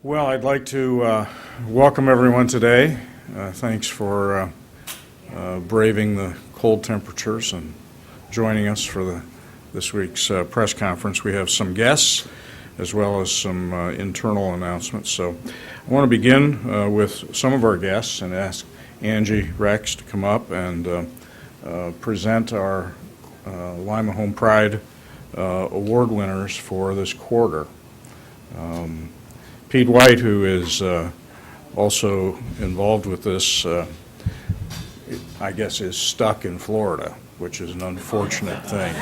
Well, I'd like to welcome everyone today. Thanks for braving the cold temperatures and joining us for this week's press conference. We have some guests as well as some internal announcements. So I want to begin with some of our guests and ask Angie Rex to come up and present our Lima Home Pride award winners for this quarter. Pete White, who is also involved with this, I guess is stuck in Florida, which is an unfortunate thing.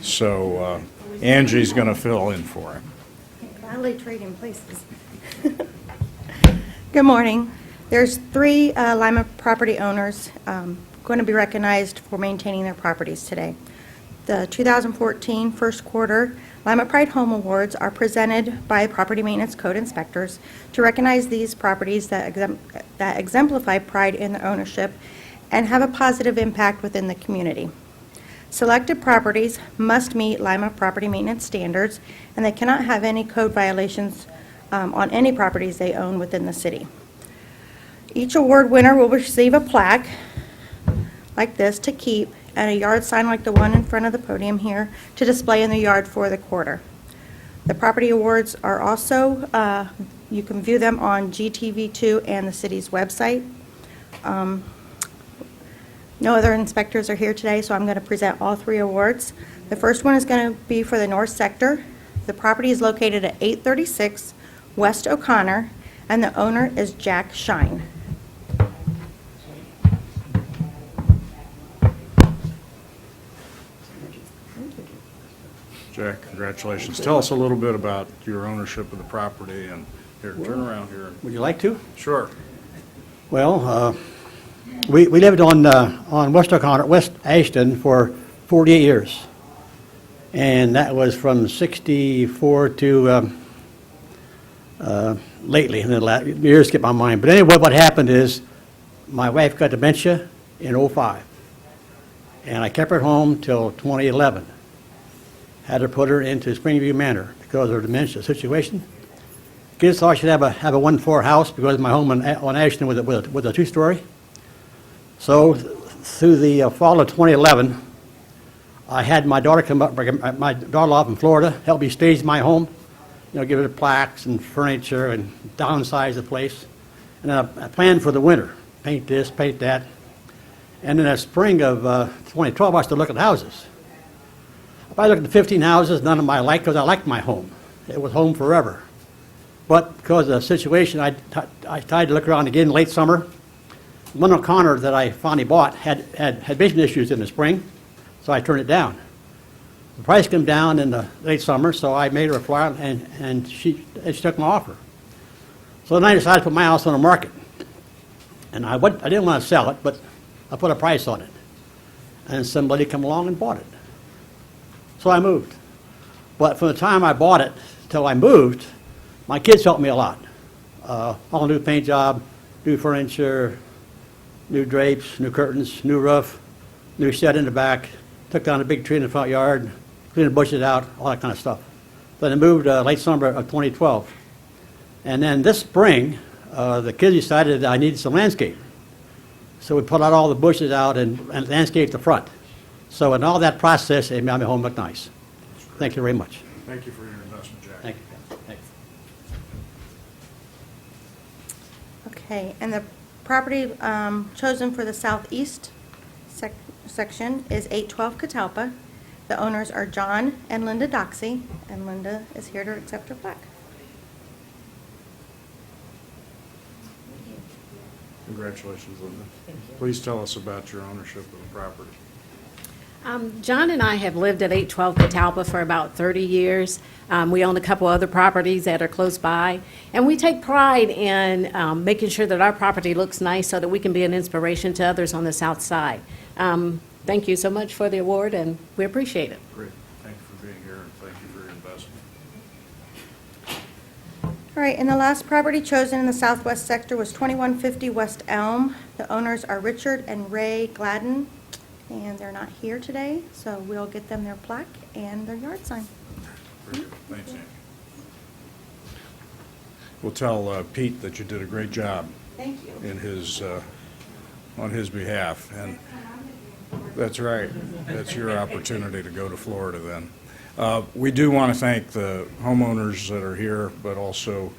So Angie's going to fill in for him. Gladly trading places. Good morning. There's 3 Lima property owners going to be recognized for maintaining their properties today. The 2014 first quarter Lima Pride Home Awards are presented by property maintenance code inspectors to recognize these properties that exemplify pride in their ownership and have a positive impact within the community. Selected properties must meet Lima property maintenance standards, and they cannot have any code violations on any properties they own within the city. Each award winner will receive a plaque like this to keep, and a yard sign like the one in front of the podium here to display in the yard for the quarter. The property awards are also, you can view them on GTV2 and the city's website. No other inspectors are here today, so I'm going to present all 3 awards. The first one is going to be for the North Sector. The property is located at 836 West O'Connor, and the owner is Jack Shine. Jack, congratulations. Tell us a little bit about your ownership of the property, and here, turn around here. Would you like to? Sure. Well, we lived on West O'Connor, West Ashton for 48 years. And that was from 64 to lately. And the years skip my mind. But anyway, what happened is my wife got dementia in 05. And I kept her home till 2011. Had to put her into Springview Manor because of her dementia situation. Kids thought I should have a 1-floor house because my home on Ashton was a 2-story. So through the fall of 2011, I had my daughter come up, my daughter-in-law from Florida, help me stage my home, give her plaques and furniture and downsize the place. And then I planned for the winter, paint this, paint that. And in the spring of 2012, I started looking at houses. I looked at the 15 houses, none of them I liked because I liked my home. It was home forever. But because of the situation, I tried to look around again late summer. One OConnor that I finally bought had basement issues in the spring, so I turned it down. The price came down in the late summer, so I made her a flyer, and she took my offer. So then I decided to put my house on the market. And I didn't want to sell it, but I put a price on it. And somebody came along and bought it. So I moved. But from the time I bought it till I moved, my kids helped me a lot. All new paint job, new furniture, new drapes, new curtains, new roof, new shed in the back, took down a big tree in the front yard, cleaned the bushes out, all that kind of stuff. Then I moved late summer of 2012. And then this spring, the kids decided that I needed some landscape. So we put out all the bushes out and landscaped the front. So in all that process, it made my home look nice. Thank you very much. Thank you for your investment, Jack. Thank you. Thanks. Okay, and the property chosen for the southeast section is 812 Catalpa. The owners are John and Linda Doxey, and Linda is here to accept her plaque. Congratulations, Linda. Please tell us about your ownership of the property. John and I have lived at 812 Catalpa for about 30 years. We own a couple other properties that are close by, and we take pride in making sure that our property looks nice so that we can be an inspiration to others on the south side. Thank you so much for the award, and we appreciate it. Great. Thank you for being here, and thank you for your investment. All right, and the last property chosen in the southwest sector was 2150 West Elm. The owners are Richard and Ray Gladden, and they're not here today, so we'll get them their plaque and their yard sign. Very good. Thanks, Angie. we'll tell Pete that you did a great job Thank you. in his, on his behalf. And that's right. That's your opportunity to go to Florida then. We do want to thank the homeowners that are here, but also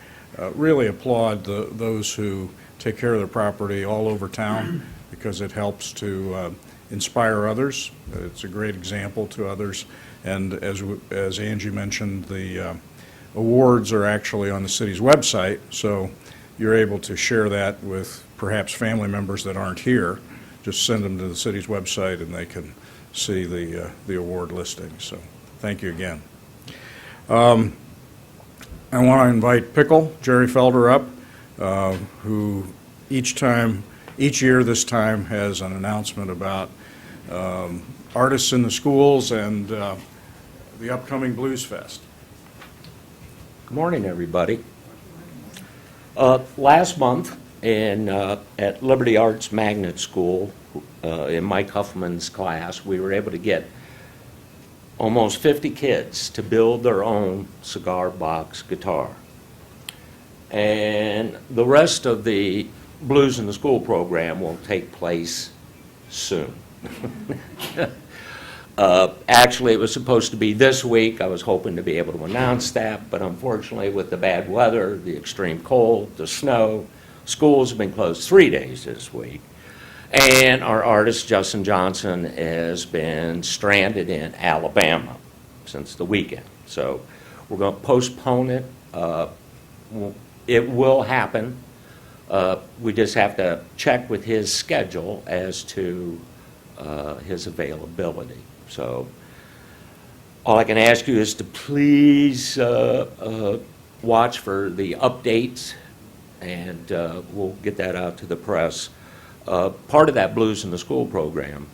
really applaud those who take care of their property all over town, because it helps to inspire others. It's a great example to others. And as Angie mentioned, the awards are actually on the city's website, so you're able to share that with perhaps family members that aren't here. Just send them to the city's website and they can see the award listing. So thank you again. I want to invite Pickle, Jerry Felder, up, who each year this time has an announcement about artists in the schools and the upcoming Blues Fest. Good morning, everybody. Last month at Liberty Arts Magnet School, in Mike Huffman's class, we were able to get almost 50 kids to build their own cigar box guitar. And the rest of the Blues in the School program will take place soon. Actually, it was supposed to be this week. I was hoping to be able to announce that, but unfortunately, with the bad weather, the extreme cold, the snow, schools have been closed 3 days this week. And our artist, Justin Johnson, has been stranded in Alabama since the weekend. So we're going to postpone it. It will happen. We just have to check with his schedule as to his availability. So all I can ask you is to please watch for the updates, and we'll get that out to the press. Part of that Blues in the School program,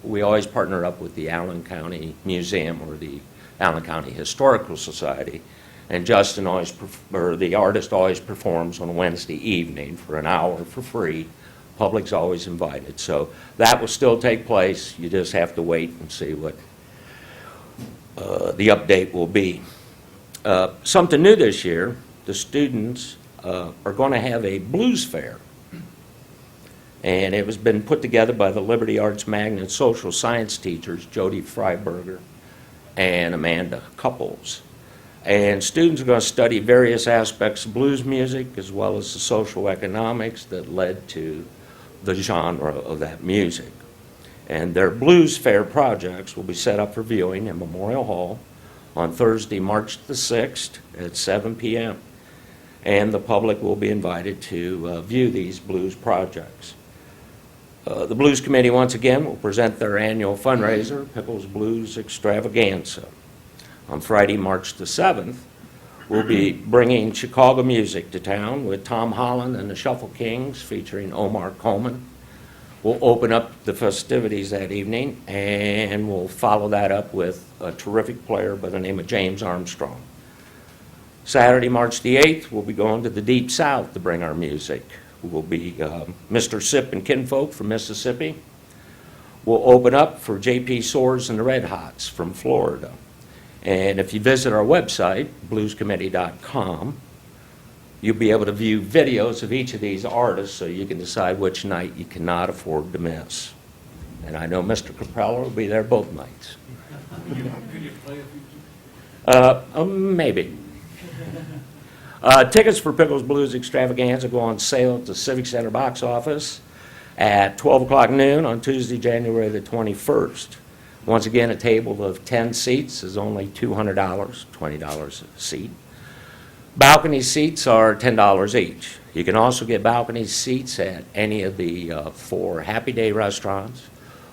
we always partner up with the Allen County Museum or the Allen County Historical Society, and Justin always, or the artist always performs on Wednesday evening for an hour for free. Public's always invited. So that will still take place. You just have to wait and see what the update will be. Something new this year, the students are going to have a blues fair. And it has been put together by the Liberty Arts Magnet social science teachers, Jody Freiberger and Amanda Couples. And students are going to study various aspects of blues music as well as the social economics that led to the genre of that music. And their blues fair projects will be set up for viewing in Memorial Hall on Thursday, March the 6th at 7 p.m. And the public will be invited to view these blues projects. The Blues Committee, once again, will present their annual fundraiser, Pickle's Blues Extravaganza. On Friday, March the 7th, we'll be bringing Chicago music to town with Tom Holland and the Shuffle Kings featuring Omar Coleman. We'll open up the festivities that evening, and we'll follow that up with a terrific player by the name of James Armstrong. Saturday, March the 8th, we'll be going to the Deep South to bring our music. We'll be Mr. Sip and Kinfolk from Mississippi. We'll open up for J.P. Soares and the Red Hots from Florida. And if you visit our website, bluescommittee.com, you'll be able to view videos of each of these artists so you can decide which night you cannot afford to miss. And I know Mr. Caprella will be there both nights. Maybe. Tickets for Pickle's Blues Extravaganza go on sale at the Civic Center box office at 12 o'clock noon on Tuesday, January the 21st. Once again, a table of 10 seats is only $200, $20 a seat. Balcony seats are $10 each. You can also get balcony seats at any of the 4 Happy Day restaurants,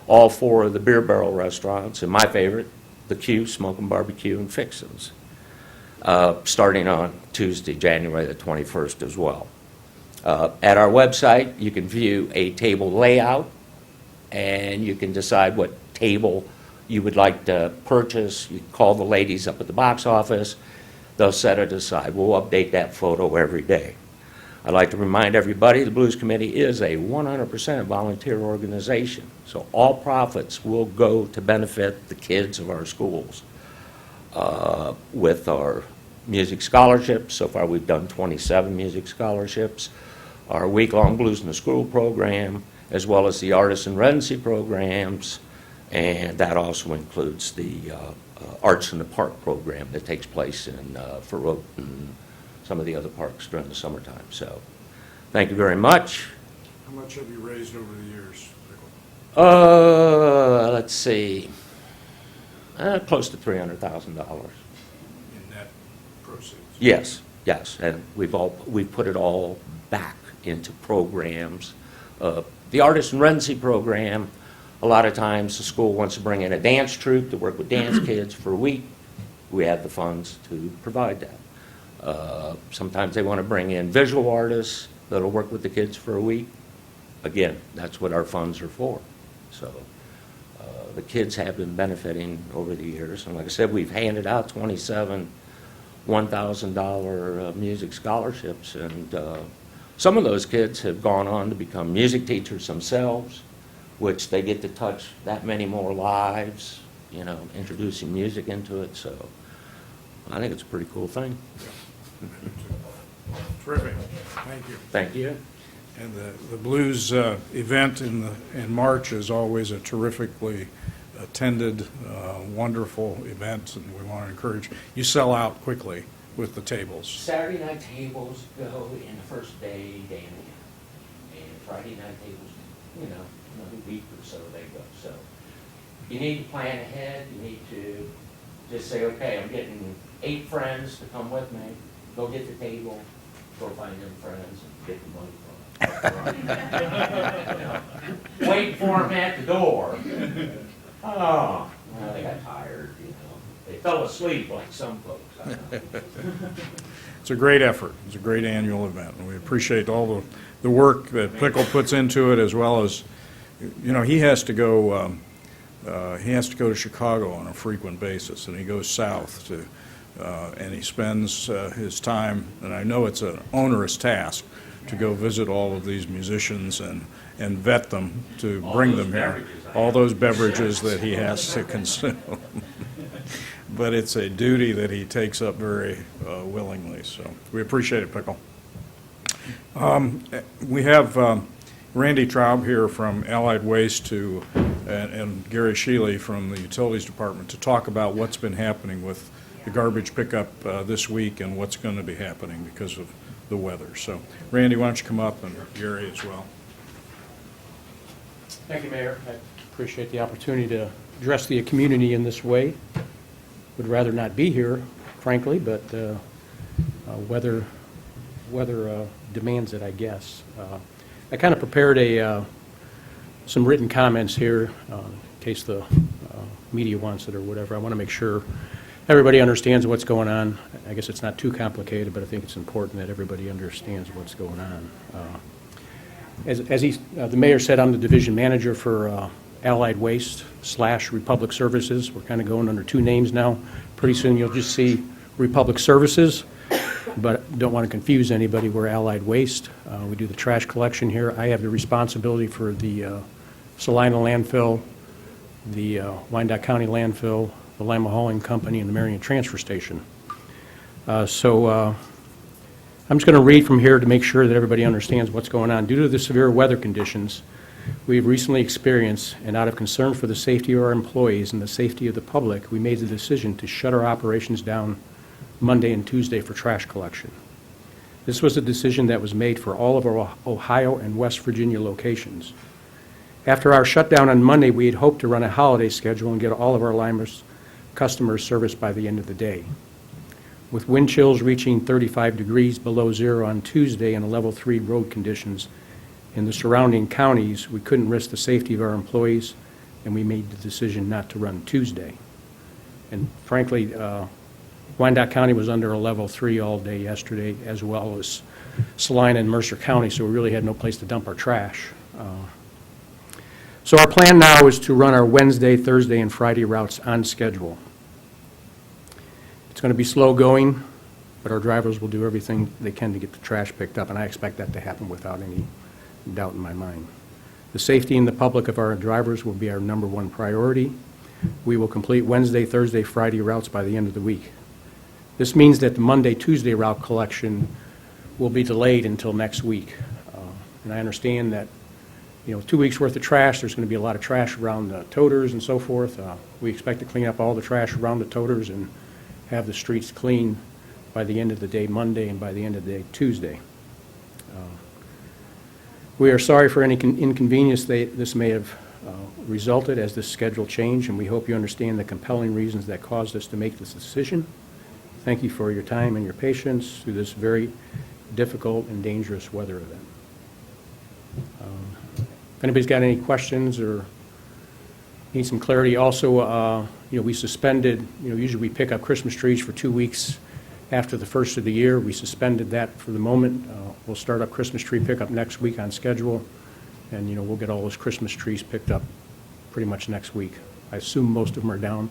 all 4 of the Beer Barrel restaurants, and my favorite, the Q, Smokin' Barbecue and Fixins, starting on Tuesday, January the 21st as well. At our website, you can view a table layout, and you can decide what table you would like to purchase. You call the ladies up at the box office. They'll set it aside. We'll update that photo every day. I'd like to remind everybody the Blues Committee is a 100% volunteer organization, so all profits will go to benefit the kids of our schools with our music scholarships. So far, we've done 27 music scholarships. Our week-long Blues in the School program, as well as the artist in residency programs, and that also includes the Arts in the Park program that takes place in Farouk and some of the other parks during the summertime. So, thank you very much. How much have you raised over the years, Pickle? Let's see, close to $300,000. In net proceeds? Yes, yes, and we've put it all back into programs. The Artist in Residency program, a lot of times the school wants to bring in a dance troupe to work with dance kids for a week. We have the funds to provide that. Sometimes they want to bring in visual artists that'll work with the kids for a week. Again, that's what our funds are for. So the kids have been benefiting over the years. And like I said, we've handed out 27 $1,000 music scholarships, and some of those kids have gone on to become music teachers themselves, which they get to touch that many more lives, you know, introducing music into it. So I think it's a pretty cool thing. Terrific. Thank you. Thank you. And the blues event in March is always a terrifically attended, wonderful event, and we want to encourage. You sell out quickly with the tables. Saturday night tables go in the first day and a half, and Friday night tables, you know, another week or so they go. So you need to plan ahead. You need to just say, okay, I'm getting 8 friends to come with me. Go get the table. Go find them friends and get the money from them. You know, wait for them at the door. Oh, well, they got tired, you know. They fell asleep like some folks. I don't know. It's a great effort. It's a great annual event, and we appreciate all the work that Pickle puts into it, as well as, you know, he has to go to Chicago on a frequent basis, and he goes south to, and he spends his time, and I know it's an onerous task, to go visit all of these musicians and vet them to bring them here. All those beverages that he has to consume. But it's a duty that he takes up very willingly, so we appreciate it, Pickle. We have Randy Traub here from Allied Waste and Gary Shealy from the Utilities Department to talk about what's been happening with the garbage pickup this week and what's going to be happening because of the weather. So, Randy, why don't you come up, and Gary as well. Thank you, Mayor. I appreciate the opportunity to address the community in this way. Would rather not be here, frankly, but weather demands it, I guess. I kind of prepared some written comments here in case the media wants it or whatever. I want to make sure everybody understands what's going on. I guess it's not too complicated, but I think it's important that everybody understands what's going on. As the mayor said, I'm the division manager for Allied Waste / Republic Services. We're kind of going under 2 names now. Pretty soon you'll just see Republic Services, but don't want to confuse anybody. We're Allied Waste. We do the trash collection here. I have the responsibility for the Salina landfill, the Wyandotte County landfill, the Lima Hauling Company, and the Marion Transfer Station. I'm just going to read from here to make sure that everybody understands what's going on. Due to the severe weather conditions we've recently experienced, and out of concern for the safety of our employees and the safety of the public, we made the decision to shut our operations down Monday and Tuesday for trash collection. This was a decision that was made for all of our Ohio and West Virginia locations. After our shutdown on Monday, we had hoped to run a holiday schedule and get all of our Lima's customers serviced by the end of the day. With wind chills reaching 35 degrees below zero on Tuesday and level 3 road conditions in the surrounding counties, we couldn't risk the safety of our employees, and we made the decision not to run Tuesday. And frankly, Wyandotte County was under a level 3 all day yesterday, as well as Salina and Mercer County, so we really had no place to dump our trash. So our plan now is to run our Wednesday, Thursday, and Friday routes on schedule. It's going to be slow going, but our drivers will do everything they can to get the trash picked up, and I expect that to happen without any doubt in my mind. The safety and the public of our drivers will be our #1 priority. We will complete Wednesday, Thursday, Friday routes by the end of the week. This means that the Monday, Tuesday route collection will be delayed until next week. And I understand that, 2 weeks' worth of trash, there's going to be a lot of trash around the toters and so forth. We expect to clean up all the trash around the toters and have the streets clean by the end of the day Monday and by the end of the day Tuesday. We are sorry for any inconvenience this may have resulted as this schedule changed, and we hope you understand the compelling reasons that caused us to make this decision. Thank you for your time and your patience through this very difficult and dangerous weather event. If anybody's got any questions or need some clarity, also, we suspended, usually we pick up Christmas trees for 2 weeks after the first of the year. We suspended that for the moment. We'll start up Christmas tree pickup next week on schedule, and, we'll get all those Christmas trees picked up pretty much next week. I assume most of them are down.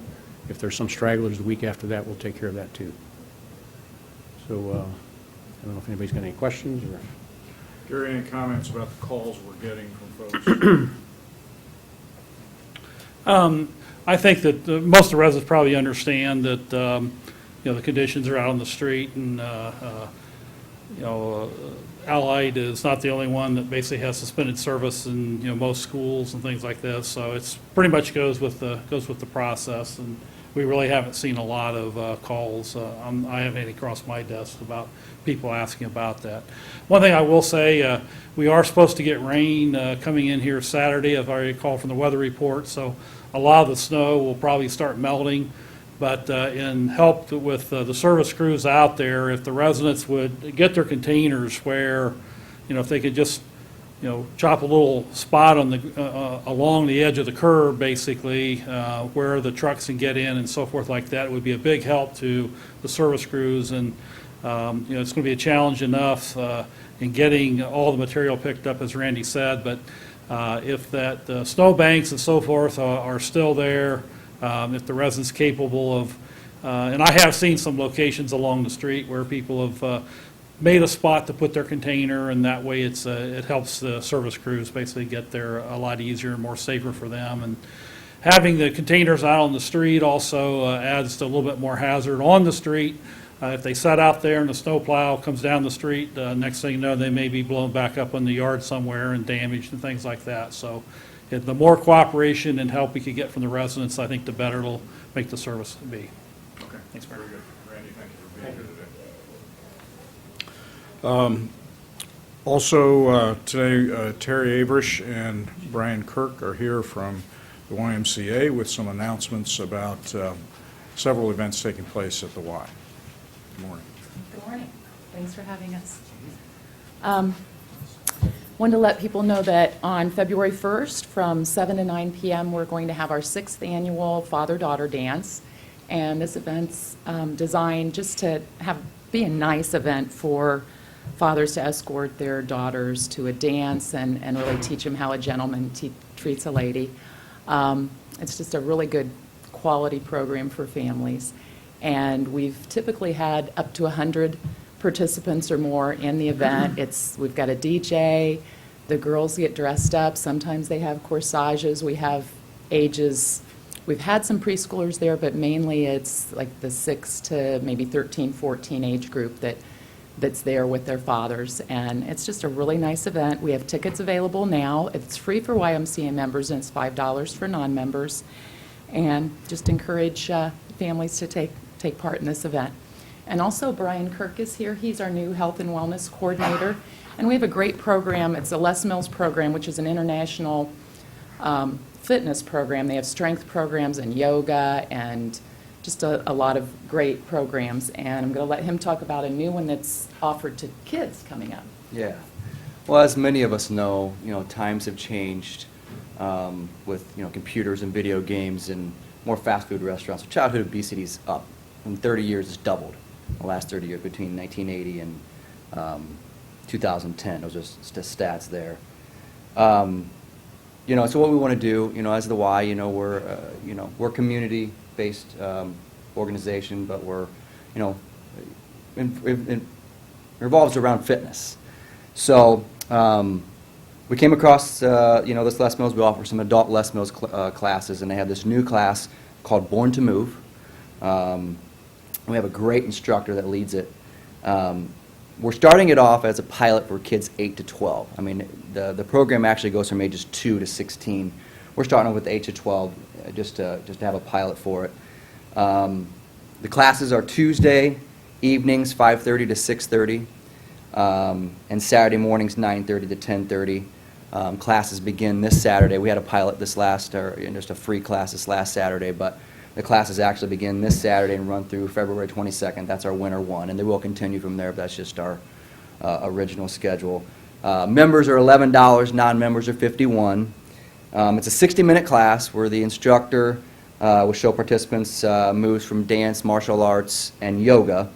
If there's some stragglers the week after that, we'll take care of that too. So, I don't know if anybody's got any questions or... Gary, any comments about the calls we're getting from folks? I think that most of the residents probably understand that, the conditions are out on the street, and, Allied is not the only one that basically has suspended service in, most schools and things like this. So it's pretty much goes with the process, and we really haven't seen a lot of calls. I haven't any across my desk about people asking about that. One thing I will say, we are supposed to get rain coming in here Saturday. I've already called from the weather report, so a lot of the snow will probably start melting. But in help with the service crews out there, if the residents would get their containers where, if they could just, chop a little spot on the along the edge of the curb, basically, where the trucks can get in and so forth like that, would be a big help to the service crews. And it's going to be a challenge enough in getting all the material picked up, as Randy said. But if that snow banks and so forth are still there, if the resident's capable of, and I have seen some locations along the street where people have made a spot to put their container, and that way it helps the service crews basically get there a lot easier and more safer for them. And having the containers out on the street also adds to a little bit more hazard on the street. If they set out there and the snowplow comes down the street, next thing you know, they may be blown back up in the yard somewhere and damaged and things like that. So the more cooperation and help we can get from the residents, I think the better it'll make the service be. Okay, Thanks, Mayor. very good. Randy, thank you for being here today. Also, today, Teri Averisch and Brian Kirk are here from the YMCA with some announcements about several events taking place at the Y. Good morning. Good morning. Thanks for having us. Wanted to let people know that on February 1st from 7 to 9 p.m. we're going to have our 6th annual father-daughter dance. And this event's designed just to be a nice event for fathers to escort their daughters to a dance and really teach them how a gentleman treats a lady. It's just a really good quality program for families. And we've typically had up to 100 participants or more in the event. We've got a DJ, the girls get dressed up, sometimes they have corsages, we have ages, we've had some preschoolers there, but mainly it's like the 6 to maybe 13, 14 age group that's there with their fathers. And it's just a really nice event. We have tickets available now. It's free for YMCA members and it's $5 for non-members. And just encourage families to take part in this event. And also Brian Kirk is here. He's our new health and wellness coordinator. And we have a great program. It's a Les Mills program, which is an international fitness program. They have strength programs and yoga and just a lot of great programs. And I'm going to let him talk about a new one that's offered to kids coming up. Yeah. Well, as many of us know, times have changed with, computers and video games and more fast food restaurants. So childhood obesity is up. In 30 years, it's doubled. The last 30 years, between 1980 and 2010. Those are just stats there. So what we want to do, as the Y, we're a community-based organization, but we're, it revolves around fitness. So we came across, this Les Mills. We offer some adult Les Mills classes, and they have this new class called Born to Move. We have a great instructor that leads it. We're starting it off as a pilot for kids 8 to 12. I mean, the program actually goes from ages 2 to 16. We're starting with 8 to 12 just to have a pilot for it. The classes are Tuesday evenings, 5:30 to 6:30, and Saturday mornings, 9:30 to 10:30. Classes begin this Saturday. We had a pilot this last, or just a free class this last Saturday, but the classes actually begin this Saturday and run through February 22nd. That's our winter one, and they will continue from there, but that's just our original schedule. Members are $11, non-members are $51. It's a 60-minute class where the instructor will show participants moves from dance, martial arts, and yoga.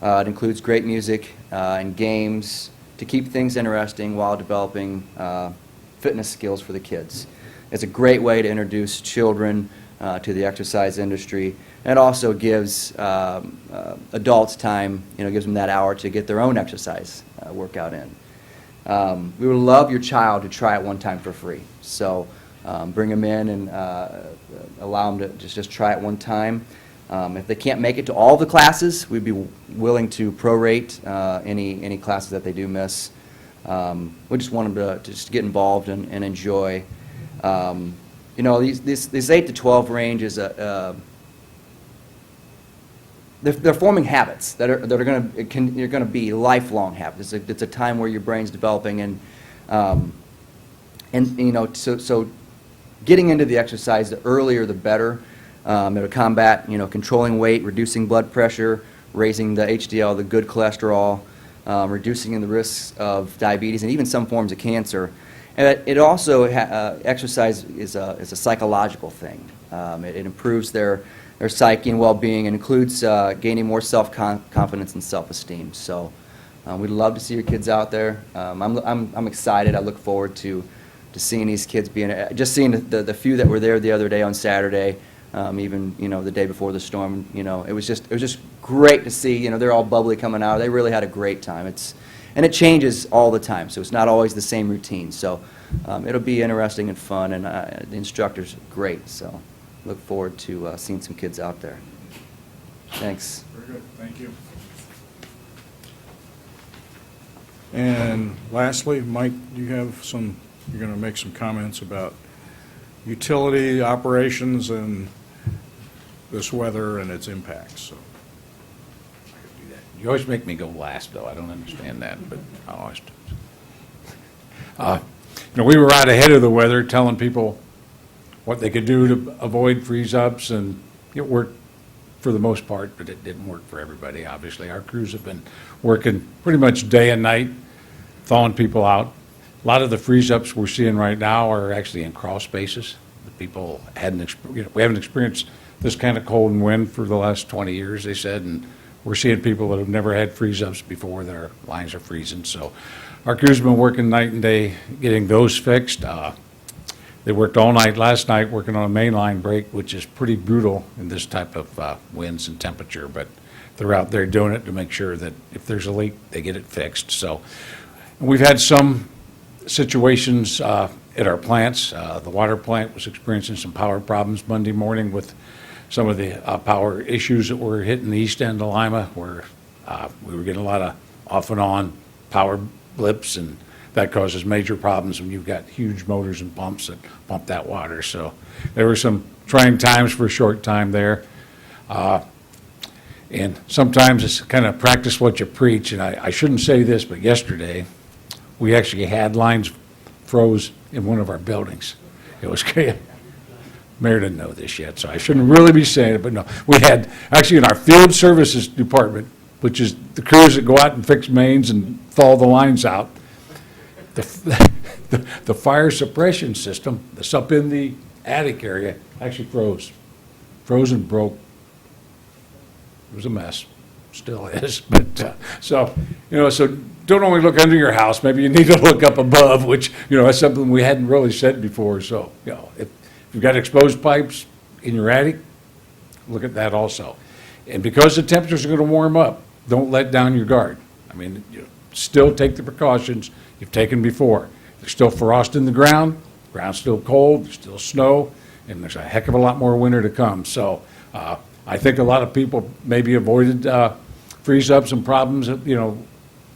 It includes great music and games to keep things interesting while developing fitness skills for the kids. It's a great way to introduce children to the exercise industry. And it also gives adults time, gives them that hour to get their own exercise workout in. We would love your child to try it one time for free. So bring them in and allow them to just try it one time. If they can't make it to all the classes, we'd be willing to prorate any classes that they do miss. We just want them to just get involved and enjoy. These 8 to 12 range is they're forming habits that are going to be lifelong habits. It's a time where your brain's developing, so getting into the exercise, the earlier the better. It'll combat, controlling weight, reducing blood pressure, raising the HDL, the good cholesterol, reducing the risks of diabetes and even some forms of cancer. And it also, exercise is a psychological thing. It improves their psyche and well-being and includes gaining more self-confidence and self-esteem. So we'd love to see your kids out there. I'm excited. I look forward to seeing these kids just seeing the few that were there the other day on Saturday. Even the day before the storm, it was just great to see. They're all bubbly coming out. They really had a great time. And it changes all the time, so it's not always the same routine. So it'll be interesting and fun, and the instructor's great. So look forward to seeing some kids out there. Thanks. Very good, thank you. And lastly, Mike, you're going to make some comments about utility operations and this weather and its impacts. So. You always make me go last, though. I don't understand that, but I always do. We were out ahead of the weather telling people what they could do to avoid freeze-ups, and it worked for the most part, but it didn't work for everybody, obviously. Our crews have been working pretty much day and night, thawing people out. A lot of the freeze-ups we're seeing right now are actually in crawl spaces. The people we haven't experienced this kind of cold and wind for the last 20 years, they said, and we're seeing people that have never had freeze-ups before, their lines are freezing. So our crews have been working night and day getting those fixed. They worked all night last night working on a main line break, which is pretty brutal in this type of winds and temperature, but they're out there doing it to make sure that if there's a leak, they get it fixed. So we've had some situations at our plants. The water plant was experiencing some power problems Monday morning with some of the power issues that were hitting the east end of Lima, where we were getting a lot of off and on power blips, and that causes major problems when you've got huge motors and pumps that pump that water. So there were some trying times for a short time there. And sometimes it's kind of practice what you preach, and I shouldn't say this, but yesterday we actually had lines froze in one of our buildings. It was great. Mayor didn't know this yet, so I shouldn't really be saying it, but no. We had, actually in our field services department, which is the crews that go out and fix mains and thaw the lines out, the fire suppression system that's up in the attic area actually froze and broke. It was a mess, still is, but so don't only look under your house, maybe you need to look up above, which, that's something we hadn't really said before. So, if you've got exposed pipes in your attic, look at that also. And because the temperatures are going to warm up, don't let down your guard. I mean, still take the precautions you've taken before. There's still frost in the ground's still cold, there's still snow, and there's a heck of a lot more winter to come. So I think a lot of people maybe avoided freeze-ups and problems,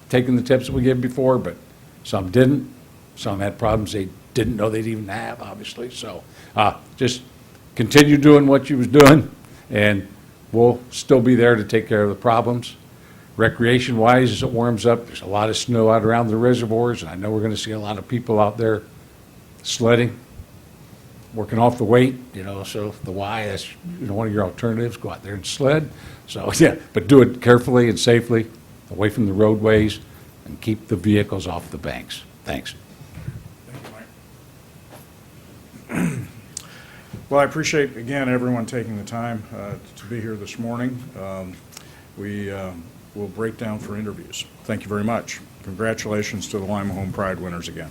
taking the tips that we gave before, but some didn't. Some had problems they didn't know they'd even have, obviously. So just continue doing what you was doing, and we'll still be there to take care of the problems. Recreation-wise, as it warms up, there's a lot of snow out around the reservoirs, and I know we're going to see a lot of people out there sledding, working off the weight, so the Y, that's one of your alternatives, go out there and sled. So, yeah, but do it carefully and safely, away from the roadways, and keep the vehicles off the banks. Thanks. Well, I appreciate, again, everyone taking the time to be here this morning. We will break down for interviews. Thank you very much. Congratulations to the Lima Home Pride winners again.